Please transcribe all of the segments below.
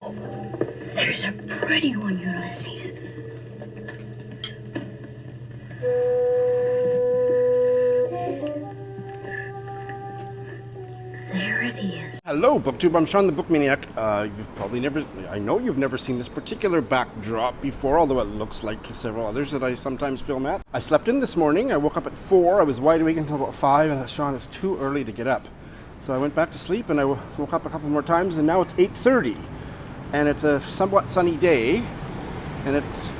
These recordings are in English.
Oh, there's a pretty one, Ulysses. There it is. Hello, BookTube. I'm Sean the Book Maniac. You've probably never, I know you've never seen this particular backdrop before, although it looks like several others that I sometimes film at. I slept in this morning. I woke up at 4. I was wide awake until about 5, and I thought, Sean, it's too early to get up. So I went back to sleep, and I woke up a couple more times, and now it's 8:30. And it's a somewhat sunny day, and it's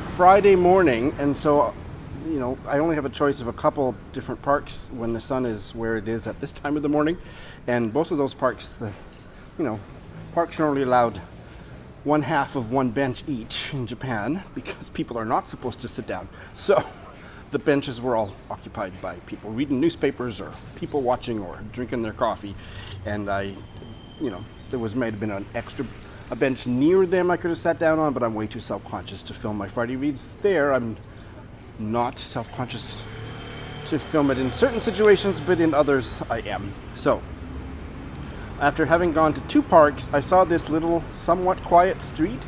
Friday morning, and so, you know, I only have a choice of a couple different parks when the sun is where it is at this time of the morning. And both of those parks, parks are only allowed one half of one bench each in Japan because people are not supposed to sit down. So the benches were all occupied by people reading newspapers or people watching or drinking their coffee. And there might have been a bench near them I could have sat down on, but I'm way too self-conscious to film my Friday reads there. I'm not self-conscious to film it in certain situations, but in others I am. So, after having gone to 2 parks, I saw this little, somewhat quiet street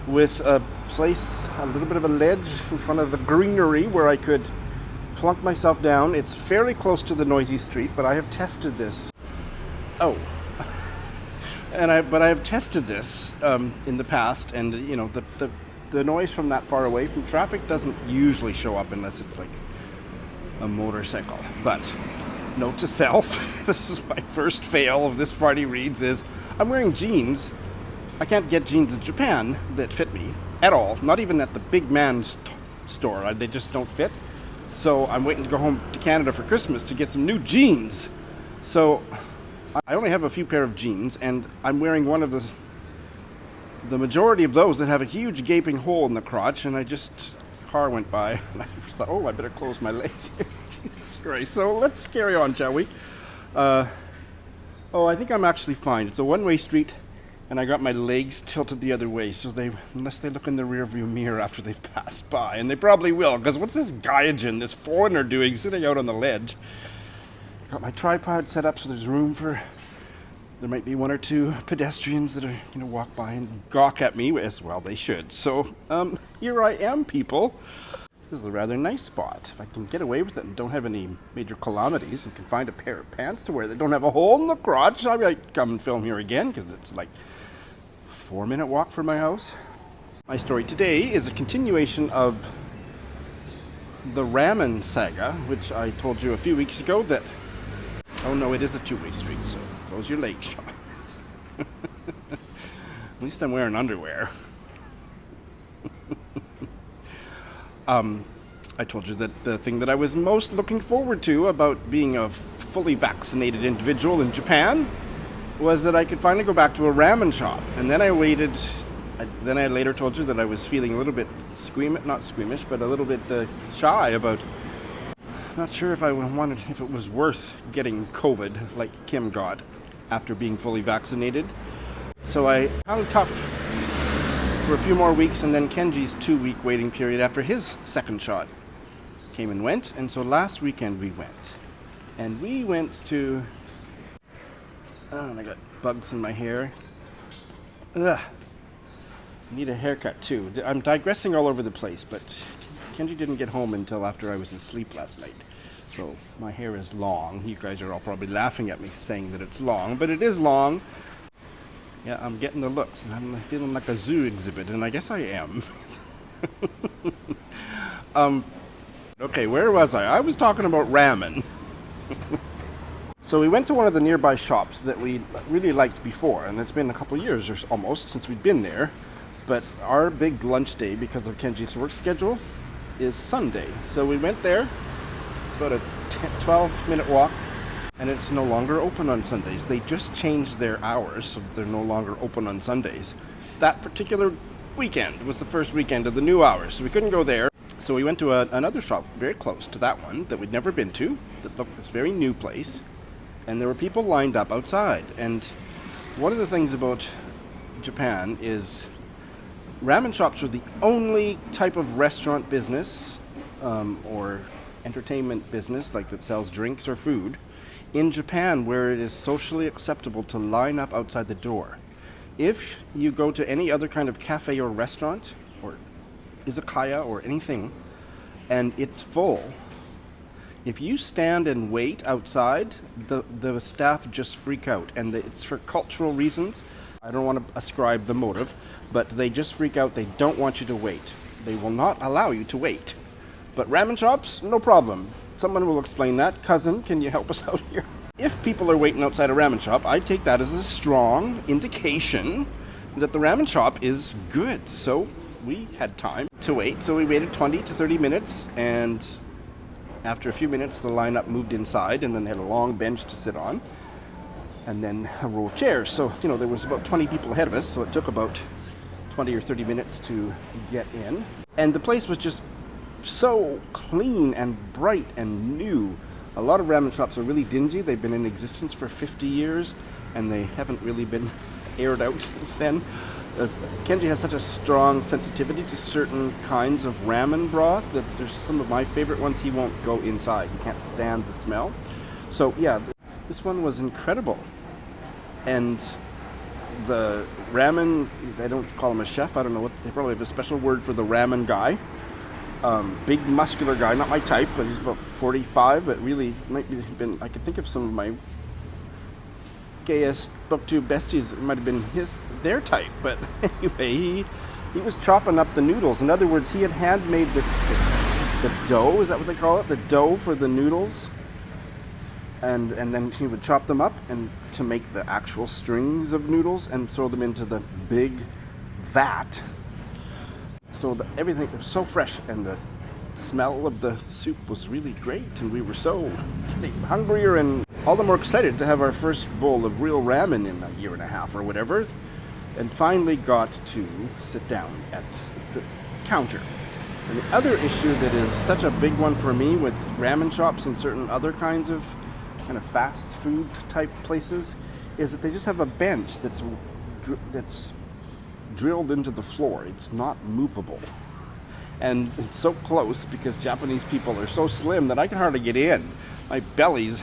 with a place, a little bit of a ledge in front of the greenery where I could plunk myself down. It's fairly close to the noisy street, but I have tested this. But I have tested this in the past, and the noise from that far away from traffic doesn't usually show up unless it's like a motorcycle. But note to self, this is my first fail of this Friday reads, is I'm wearing jeans. I can't get jeans in Japan that fit me at all, not even at the big man store. They just don't fit. So I'm waiting to go home to Canada for Christmas to get some new jeans. So I only have a few pair of jeans, and I'm wearing one of the majority of those that have a huge gaping hole in the crotch, and car went by, and I thought, I better close my legs here. Jesus Christ. So let's carry on, shall we? I think I'm actually fine. It's a one-way street, and I got my legs tilted the other way, so unless they look in the rearview mirror after they've passed by, and they probably will, because what's this Gaijin, this foreigner, doing sitting out on the ledge? Got my tripod set up so there's room for... There might be 1 or 2 pedestrians that are going to walk by and gawk at me, as well they should. So, here I am, people. This is a rather nice spot. If I can get away with it and don't have any major calamities and can find a pair of pants to wear that don't have a hole in the crotch, I might come and film here again, because it's like a 4-minute walk from my house. My story today is a continuation of the ramen saga, which I told you a few weeks ago that... Oh no, it is a 2-way street, so close your legs, Sean. At least I'm wearing underwear. I told you that the thing that I was most looking forward to about being a fully vaccinated individual in Japan was that I could finally go back to a ramen shop. And then I waited. Then I later told you that I was feeling a little bit not squeamish, but a little bit shy about... Not sure if if it was worth getting COVID like Kim got after being fully vaccinated. So I hung tough for a few more weeks, and then Kenji's 2-week waiting period after his second shot came and went. And so last weekend we went. And we went to... I got bugs in my hair. Ugh. Need a haircut too. I'm digressing all over the place, but Kenji didn't get home until after I was asleep last night. So my hair is long. You guys are all probably laughing at me saying that it's long, but it is long. Yeah, I'm getting the looks, and I'm feeling like a zoo exhibit, and I guess I am. Okay, where was I? I was talking about ramen. So we went to one of the nearby shops that we really liked before, and it's been a couple of years or almost since we'd been there. But our big lunch day, because of Kenji's work schedule, is Sunday. So we went there. It's about a 12-minute walk, and it's no longer open on Sundays. They just changed their hours, so they're no longer open on Sundays. That particular weekend was the first weekend of the new hours, so we couldn't go there. So we went to another shop very close to that one that we'd never been to, that looked this very new place, and there were people lined up outside. And one of the things about Japan is ramen shops are the only type of restaurant business or entertainment business like that sells drinks or food in Japan where it is socially acceptable to line up outside the door. if you go to any other kind of cafe or restaurant, or izakaya or anything, and it's full, if you stand and wait outside, the staff just freak out. And it's for cultural reasons. I don't want to ascribe the motive, but they just freak out. They don't want you to wait. They will not allow you to wait. But ramen shops, no problem. Someone will explain that. Cousin, can you help us out here? If people are waiting outside a ramen shop, I take that as a strong indication that the ramen shop is good. So we had time to wait. So we waited 20 to 30 minutes, and after a few minutes, the lineup moved inside, and then they had a long bench to sit on, and then a row of chairs. So, there was about 20 people ahead of us, so it took about 20 or 30 minutes to get in. And the place was just so clean and bright and new. A lot of ramen shops are really dingy. They've been in existence for 50 years, and they haven't really been aired out since then. Kenji has such a strong sensitivity to certain kinds of ramen broth that there's some of my favorite ones he won't go inside. He can't stand the smell. So yeah, this one was incredible. And the ramen, they don't call him a chef, I don't know what, they probably have a special word for the ramen guy. Big muscular guy, not my type, but he's about 45, but really might have been, I could think of some of my gayest booktube besties, it might have been their type, but anyway, he was chopping up the noodles. In other words, he had made the dough, is that what they call it? The dough for the noodles, and then he would chop them up and to make the actual strings of noodles and throw them into the big vat. So everything was so fresh, and the smell of the soup was really great, and we were so getting hungrier and all the more excited to have our first bowl of real ramen in a year and a half or whatever, and finally got to sit down at the counter. And the other issue that is such a big one for me with ramen shops and certain other kinds of kind of fast food type places is that they just have a bench that's drilled into the floor. It's not movable. And it's so close because Japanese people are so slim that I can hardly get in. My belly's,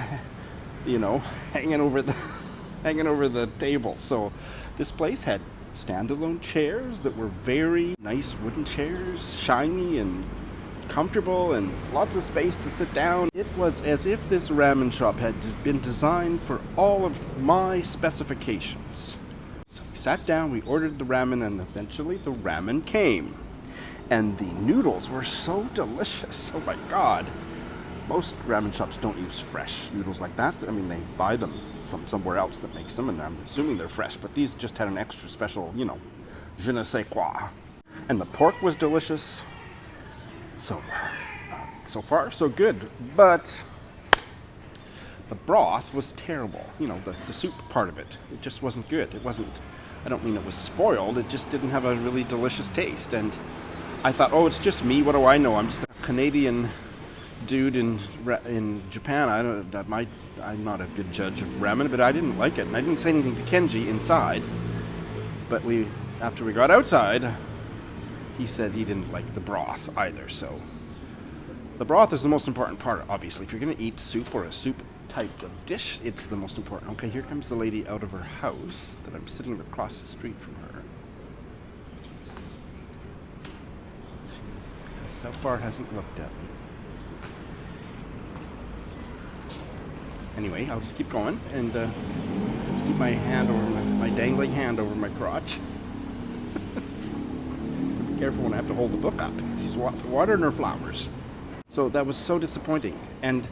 hanging over the table. So this place had standalone chairs that were very nice wooden chairs, shiny and comfortable, and lots of space to sit down. It was as if this ramen shop had been designed for all of my specifications. So we sat down, we ordered the ramen, and eventually the ramen came. And the noodles were so delicious. Oh my God. Most ramen shops don't use fresh noodles like that. I mean, they buy them from somewhere else that makes them, and I'm assuming they're fresh, but these just had an extra special, je ne sais quoi. And the pork was delicious. So far, so good. But the broth was terrible. The soup part of it. It just wasn't good. It wasn't, I don't mean it was spoiled, it just didn't have a really delicious taste. And I thought, oh, it's just me. What do I know? I'm just a Canadian dude in Japan. I'm not a good judge of ramen, but I didn't like it, and I didn't say anything to Kenji inside. But after we got outside, he said he didn't like the broth either. So the broth is the most important part, obviously. If you're going to eat soup or a soup type of dish, it's the most important. Okay, here comes the lady out of her house that I'm sitting across the street from her. So far hasn't looked at me. Anyway, I'll just keep going and keep my hand over my dangling hand over my crotch. Be careful when I have to hold the book up. She's watering her flowers. So that was so disappointing. And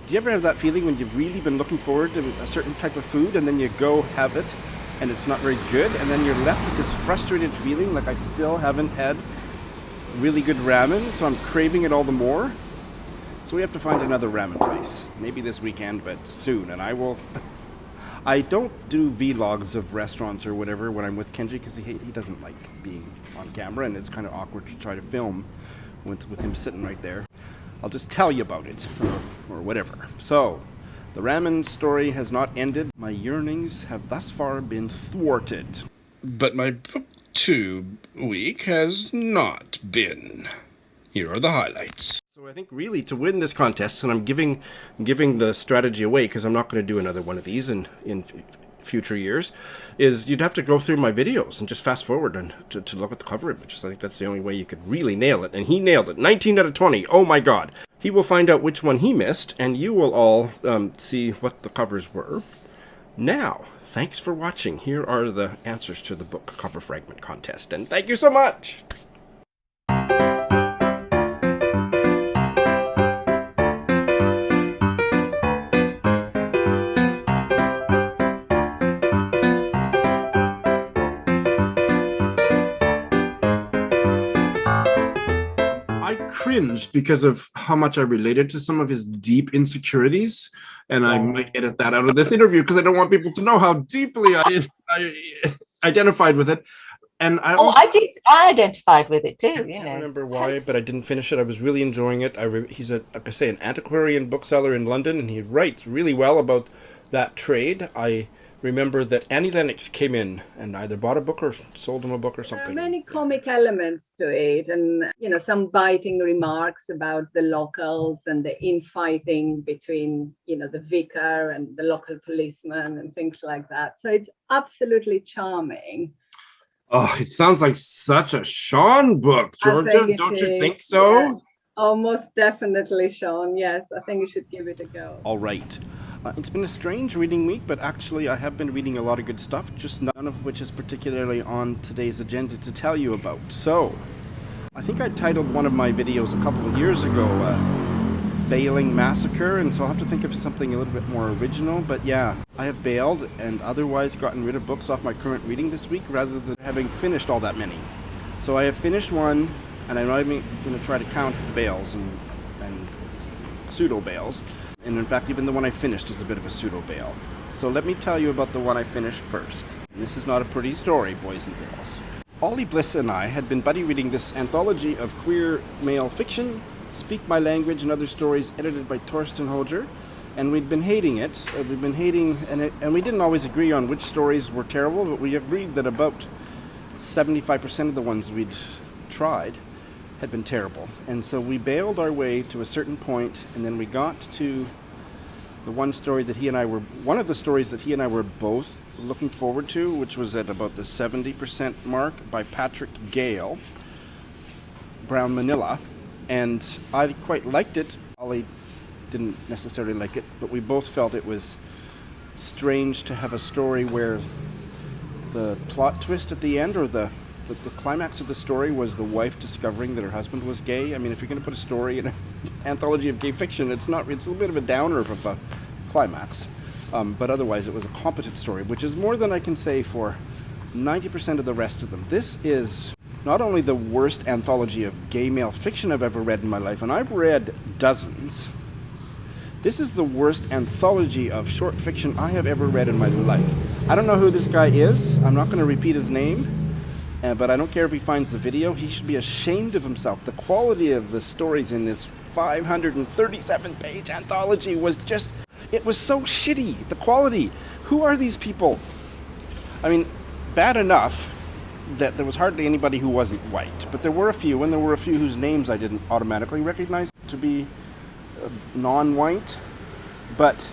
do you ever have that feeling when you've really been looking forward to a certain type of food and then you go have it and it's not very good, and then you're left with this frustrated feeling like I still haven't had really good ramen, so I'm craving it all the more? So we have to find another ramen place. Maybe this weekend, but soon. And I don't do vlogs of restaurants or whatever when I'm with Kenji because he doesn't like being on camera, and it's kind of awkward to try to film with him sitting right there. I'll just tell you about it or whatever. So the ramen story has not ended. My yearnings have thus far been thwarted. But my booktube week has not been. Here are the highlights. So I think really to win this contest, and I'm giving the strategy away because I'm not going to do another one of these in future years, is you'd have to go through my videos and just fast forward and to look at the cover images. I think that's the only way you could really nail it. And he nailed it. 19 out of 20. Oh my God. He will find out which one he missed, and you will all see what the covers were. Now, thanks for watching. Here are the answers to the book cover fragment contest, and thank you so much. Cringed because of how much I related to some of his deep insecurities, and I might edit that out of this interview because I don't want people to know how deeply I identified with it. And I I identified with it too. I can't remember why, but I didn't finish it. I was really enjoying it. He's an antiquarian bookseller in London, and he writes really well about that trade. I remember that Annie Lennox came in and either bought a book or sold him a book or something. There are many comic elements to it, and some biting remarks about the locals and the infighting between the vicar and the local policeman and things like that. So it's absolutely charming. Oh, it sounds like such a Sean book, Georgia. Don't you think so? Yeah. Oh, most definitely, Sean. Yes, I think you should give it a go. All right. It's been a strange reading week, but actually I have been reading a lot of good stuff, just none of which is particularly on today's agenda to tell you about. So, I think I titled one of my videos a couple of years ago, Bailing Massacre, and so I'll have to think of something a little bit more original, but yeah, I have bailed and otherwise gotten rid of books off my current reading this week rather than having finished all that many. So I have finished one, and I'm not even going to try to count the bails and pseudo-bails. And in fact, even the one I finished is a bit of a pseudo-bail. So let me tell you about the one I finished first. And this is not a pretty story, boys and girls. Ollie Bliss and I had been buddy reading this anthology of queer male fiction, Speak My Language and Other Stories, edited by Torsten Højer. And we'd been hating it. And we didn't always agree on which stories were terrible, but we agreed that about 75% of the ones we'd tried had been terrible. And so we bailed our way to a certain point, and then we got to the one of the stories that he and I were both looking forward to, which was at about the 70% mark, by Patrick Gale, Brown Manila. And I quite liked it. Ollie didn't necessarily like it, but we both felt it was strange to have a story where the plot twist at the end, or the climax of the story, was the wife discovering that her husband was gay. I mean, if you're going to put a story in an anthology of gay fiction, it's a little bit of a downer of a climax. But otherwise, it was a competent story, which is more than I can say for 90% of the rest of them. This is not only the worst anthology of gay male fiction I've ever read in my life, and I've read dozens. This is the worst anthology of short fiction I have ever read in my life. I don't know who this guy is. I'm not going to repeat his name. But I don't care if he finds the video. He should be ashamed of himself. The quality of the stories in this 537-page anthology was it was so shitty. The quality. Who are these people? I mean, bad enough that there was hardly anybody who wasn't white. But there were a few, and there were a few whose names I didn't automatically recognize to be non-white. But,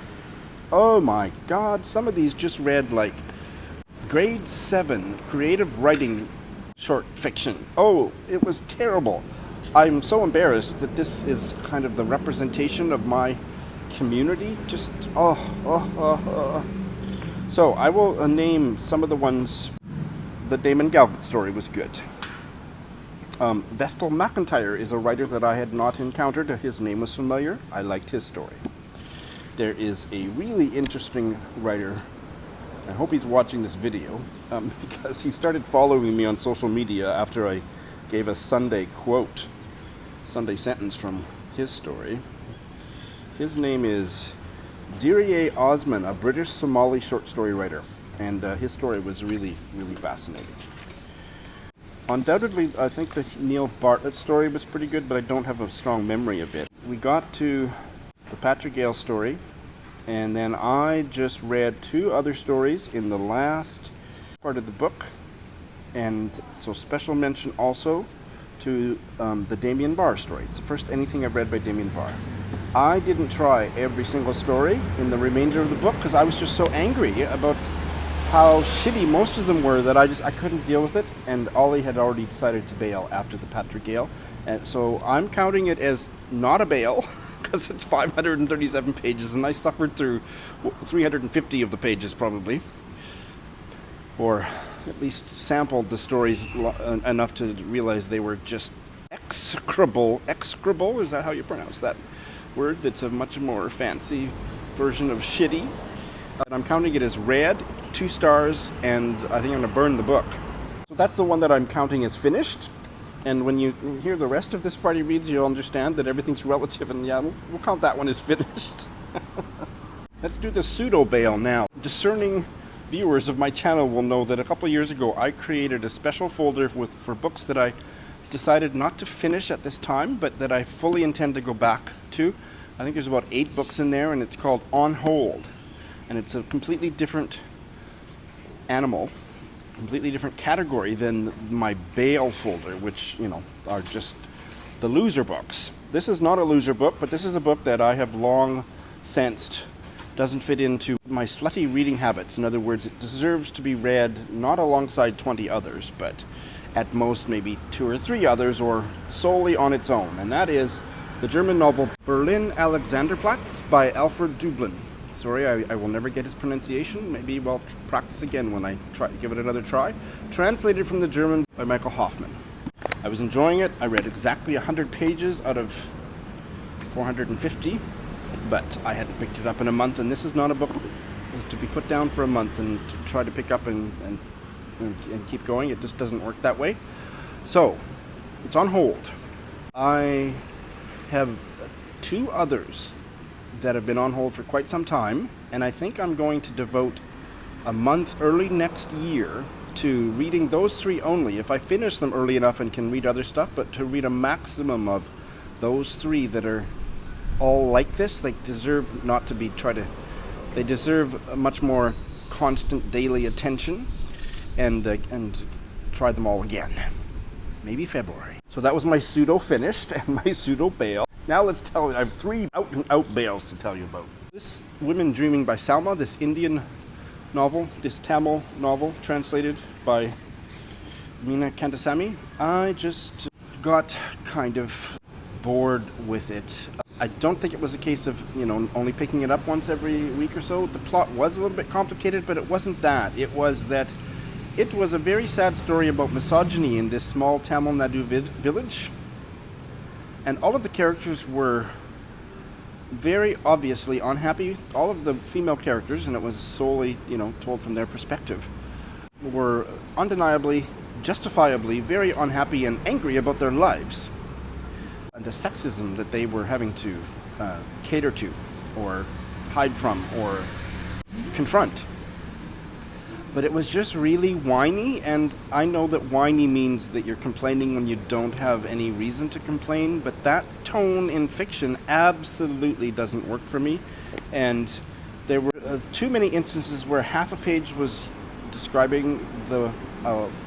oh my God, some of these just read like grade 7 creative writing short fiction. Oh, it was terrible. I'm so embarrassed that this is kind of the representation of my community. Just, So I will name some of the ones. The Damon Galgut story was good. Vestal McIntyre is a writer that I had not encountered. His name was familiar. I liked his story. There is a really interesting writer. I hope he's watching this video, because he started following me on social media after I gave a Sunday sentence from his story. His name is Diriye Osman, a British Somali short story writer, and his story was really, really fascinating. Undoubtedly, I think the Neil Bartlett story was pretty good, but I don't have a strong memory of it. We got to the Patrick Gale story, and then I just read 2 other stories in the last part of the book, and so special mention also to the Damien Barr story. It's the first anything I've read by Damien Barr. I didn't try every single story in the remainder of the book because I was just so angry about how shitty most of them were that I couldn't deal with it, and Ollie had already decided to bail after the Patrick Gale, and so I'm counting it as not a bail because it's 537 pages, and I suffered through 350 of the pages probably, or at least sampled the stories enough to realize they were just execrable. Execrable, is that how you pronounce that word? It's a much more fancy version of shitty. I'm counting it as red, 2 stars, and I think I'm going to burn the book. So that's the one that I'm counting as finished. And when you hear the rest of this Friday Reads, you'll understand that everything's relative, and yeah, we'll count that one as finished. Let's do the pseudo-bail now. Discerning viewers of my channel will know that a couple years ago I created a special folder for books that I decided not to finish at this time, but that I fully intend to go back to. I think there's about 8 books in there, and it's called On Hold. And it's a completely different animal, completely different category than my bail folder, which, you know, are just the loser books. This is not a loser book, but this is a book that I have long sensed doesn't fit into my slutty reading habits. In other words, it deserves to be read not alongside 20 others, but at most maybe 2 or 3 others, or solely on its own. And that is the German novel Berlin Alexanderplatz by Alfred Döblin. Sorry, I will never get his pronunciation. Maybe I'll practice again when I give it another try. Translated from the German by Michael Hoffman. I was enjoying it. I read exactly 100 pages out of 450, but I hadn't picked it up in a month, and this is not a book that's to be put down for a month and to try to pick up and keep going. It just doesn't work that way. So, it's on hold. I have 2 others that have been on hold for quite some time, and I think I'm going to devote a month early next year to reading those 3 only, if I finish them early enough and can read other stuff, but to read a maximum of those 3 that are all like this. They deserve not to be they deserve a much more constant daily attention, and try them all again. Maybe February. So that was my pseudo finished and my pseudo bail. Now let's I have 3 out bails to tell you about. This Women Dreaming by Salma, this Indian novel, this Tamil novel, translated by Meena Kandasamy. I just got kind of bored with it. I don't think it was a case of, only picking it up once every week or so. The plot was a little bit complicated, but it wasn't that. It was that it was a very sad story about misogyny in this small Tamil Nadu village. And all of the characters were very obviously unhappy. All of the female characters, and it was solely, told from their perspective, were undeniably, justifiably very unhappy and angry about their lives. And the sexism that they were having to cater to, or hide from, or confront. But it was just really whiny, and I know that whiny means that you're complaining when you don't have any reason to complain, but that tone in fiction absolutely doesn't work for me. And there were too many instances where half a page was describing the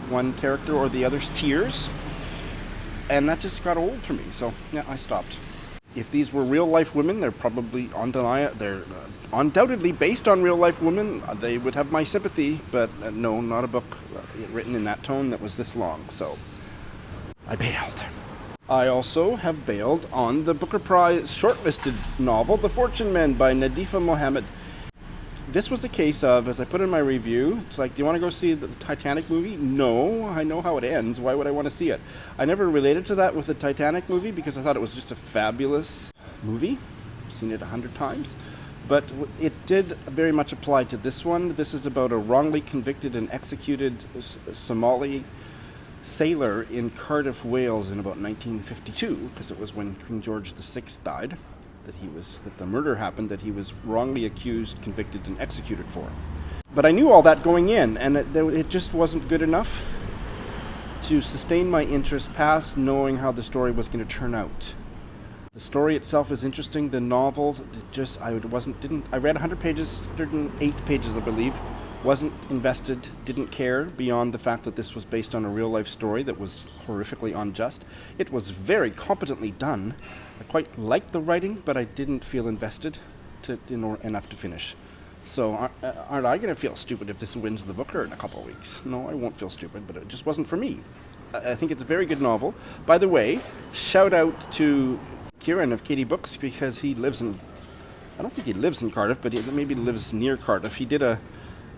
one character or the other's tears, and that just got old for me, so yeah, I stopped. If these were real-life women, they're probably undoubtedly based on real-life women. They would have my sympathy, but no, not a book written in that tone that was this long, so I bailed. I also have bailed on the Booker Prize shortlisted novel, The Fortune Men by Nadifa Mohamed. This was a case of, as I put in my review, it's like, do you want to go see the Titanic movie? No, I know how it ends. Why would I want to see it? I never related to that with the Titanic movie because I thought it was just a fabulous movie. I've seen it 100 times. But it did very much apply to this one. This is about a wrongly convicted and executed Somali sailor in Cardiff, Wales in about 1952, because it was when King George VI died. That the murder happened, that he was wrongly accused, convicted, and executed for. But I knew all that going in, and it just wasn't good enough to sustain my interest past knowing how the story was going to turn out. The story itself is interesting. The novel, I read 100 pages, 108 pages, I believe. Wasn't invested, didn't care beyond the fact that this was based on a real-life story that was horrifically unjust. It was very competently done. I quite liked the writing, but I didn't feel invested enough to finish. So aren't I going to feel stupid if this wins the Booker in a couple of weeks? No, I won't feel stupid, but it just wasn't for me. I think it's a very good novel. By the way, shout out to Kieran of Katie Books, because he lives in, I don't think he lives in Cardiff, but he maybe lives near Cardiff. He did a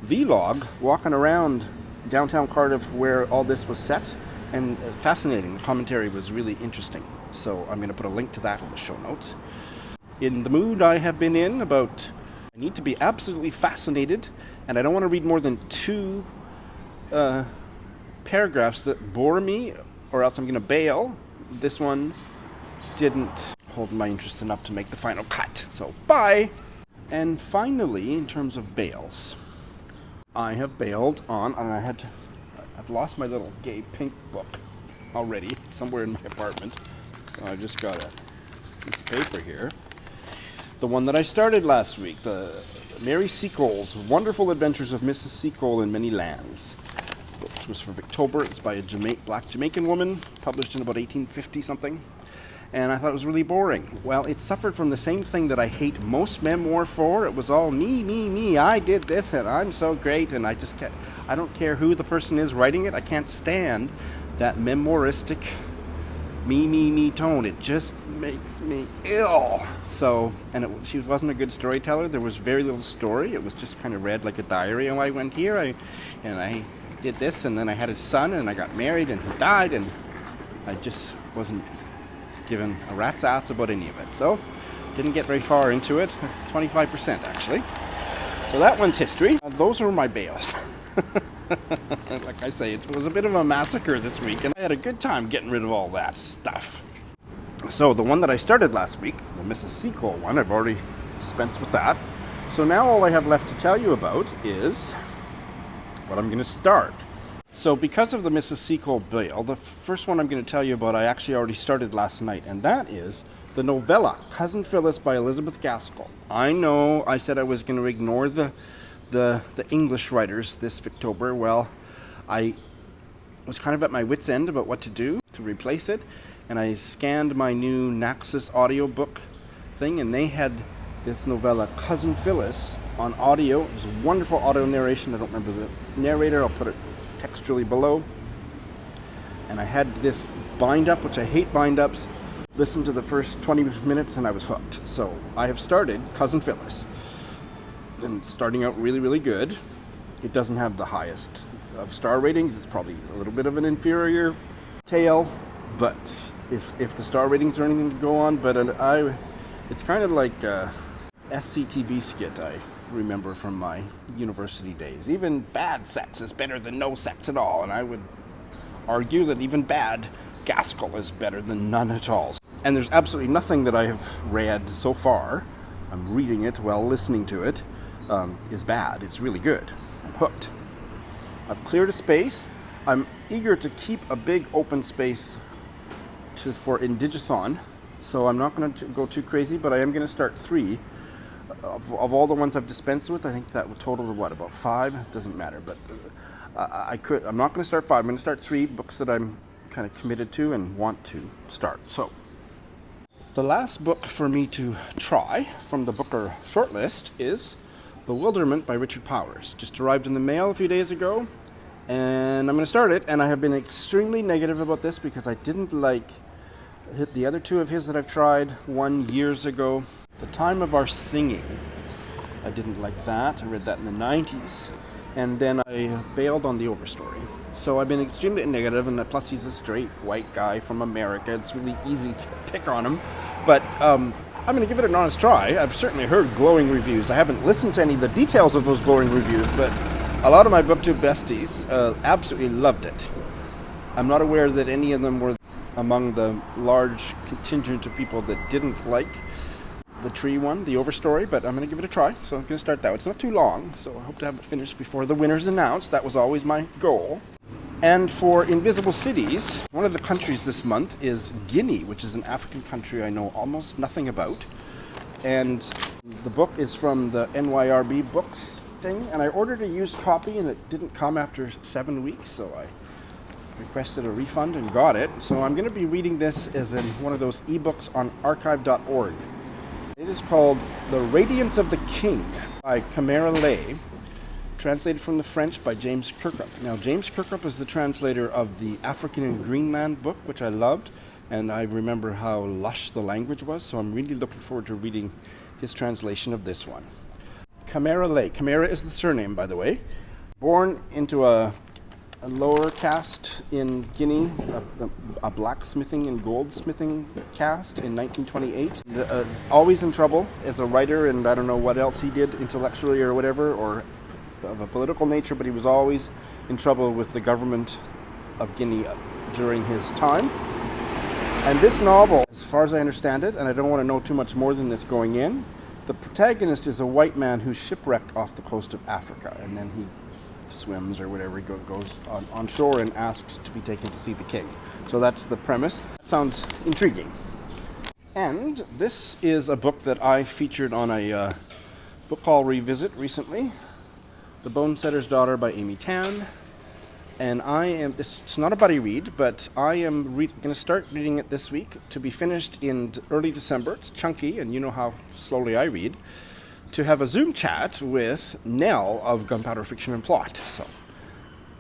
vlog walking around downtown Cardiff where all this was set, and fascinating. The commentary was really interesting. So I'm going to put a link to that in the show notes. In the mood I have been in about, I need to be absolutely fascinated, and I don't want to read more than 2 paragraphs that bore me, or else I'm going to bail. This one didn't hold my interest enough to make the final cut, so bye! And finally, in terms of bails, I have bailed on, and I've lost my little gay pink book already, somewhere in my apartment. So I've just got a piece of paper here. The one that I started last week, the Mary Seacole's Wonderful Adventures of Mrs. Seacole in Many Lands, which was for Victober. It's by a black Jamaican woman, published in about 1850 something. And I thought it was really boring. Well, it suffered from the same thing that I hate most memoir for. It was all me, I did this, and I'm so great, and I don't care who the person is writing it. I can't stand that memoiristic me tone. It just makes me ill. So, and she wasn't a good storyteller. There was very little story. It was just kind of read like a diary. Oh, I went here, and I did this, and then I had a son, and I got married, and he died, and I just wasn't given a rat's ass about any of it. So, didn't get very far into it. 25% actually. So that one's history. Those were my bails. Like I say, it was a bit of a massacre this week, and I had a good time getting rid of all that stuff. So the one that I started last week, the Mrs. Seacole one, I've already dispensed with that. So now all I have left to tell you about is what I'm going to start. So because of the Mrs. Seacole bail, the first one I'm going to tell you about I actually already started last night, and that is the novella Cousin Phillis by Elizabeth Gaskell. I know I said I was going to ignore the English writers this Victober. Well, I was kind of at my wit's end about what to do to replace it, and I scanned my new Naxos audiobook thing, and they had this novella Cousin Phillis on audio. It was a wonderful audio narration. I don't remember the narrator. I'll put it textually below. And I had this bind up, which I hate bind ups. Listened to the first 20 minutes and I was hooked. So I have started Cousin Phillis. And starting out really, really good. It doesn't have the highest of star ratings. It's probably a little bit of an inferior tale, but if the star ratings are anything to go on, but it's kind of like a SCTV skit I remember from my university days. Even bad sex is better than no sex at all, and I would argue that even bad Gaskell is better than none at all. And there's absolutely nothing that I have read so far, I'm reading it while listening to it, is bad. It's really good. I'm hooked. I've cleared a space. I'm eager to keep a big open space for Indigathon, so I'm not going to go too crazy, but I am going to start 3. Of all the ones I've dispensed with, I think that would total to what, about 5? It doesn't matter, but I'm not going to start 5. I'm going to start 3 books that I'm kind of committed to and want to start. So, the last book for me to try from the Booker shortlist is Bewilderment by Richard Powers. Just arrived in the mail a few days ago, and I'm going to start it, and I have been extremely negative about this because I didn't like the other 2 of his that I've tried, one years ago. The Time of Our Singing. I didn't like that. I read that in the 90s. And then I bailed on the Overstory. So I've been extremely negative, and plus he's a straight white guy from America. It's really easy to pick on him. But I'm going to give it an honest try. I've certainly heard glowing reviews. I haven't listened to any of the details of those glowing reviews, but a lot of my BookTube besties absolutely loved it. I'm not aware that any of them were among the large contingent of people that didn't like the tree one, the Overstory, but I'm going to give it a try, so I'm going to start that. It's not too long, so I hope to have it finished before the winner's announced. That was always my goal. And for Invisible Cities, one of the countries this month is Guinea, which is an African country I know almost nothing about. And the book is from the NYRB Books thing, and I ordered a used copy, and it didn't come after 7 weeks, so I requested a refund and got it. So I'm going to be reading this as in one of those ebooks on archive.org. It is called The Radiance of the King by Camara Laye, translated from the French by James Kirkup. Now, James Kirkup is the translator of the African in Greenland book, which I loved, and I remember how lush the language was, so I'm really looking forward to reading his translation of this one. Camara Laye. Camara is the surname, by the way. Born into a lower caste in Guinea, a blacksmithing and goldsmithing caste in 1928. Always in trouble as a writer, and I don't know what else he did intellectually or whatever, or of a political nature, but he was always in trouble with the government of Guinea during his time. And this novel, as far as I understand it, and I don't want to know too much more than this going in, the protagonist is a white man who's shipwrecked off the coast of Africa, and then he swims or whatever, he goes on shore and asks to be taken to see the king. So that's the premise. That sounds intriguing. And this is a book that I featured on a book haul revisit recently, The Bonesetter's Daughter by Amy Tan. And it's not a buddy read, but I am going to start reading it this week to be finished in early December. It's chunky, and you know how slowly I read. To have a Zoom chat with Nell of Gunpowder Fiction and Plot. So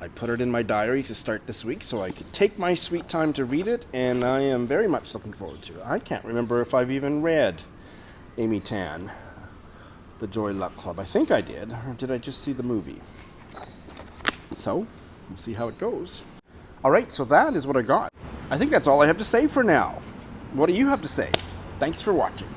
I put it in my diary to start this week so I could take my sweet time to read it, and I am very much looking forward to it. I can't remember if I've even read Amy Tan, The Joy Luck Club. I think I did, or did I just see the movie? So, we'll see how it goes. Alright, so that is what I got. I think that's all I have to say for now. What do you have to say? Thanks for watching.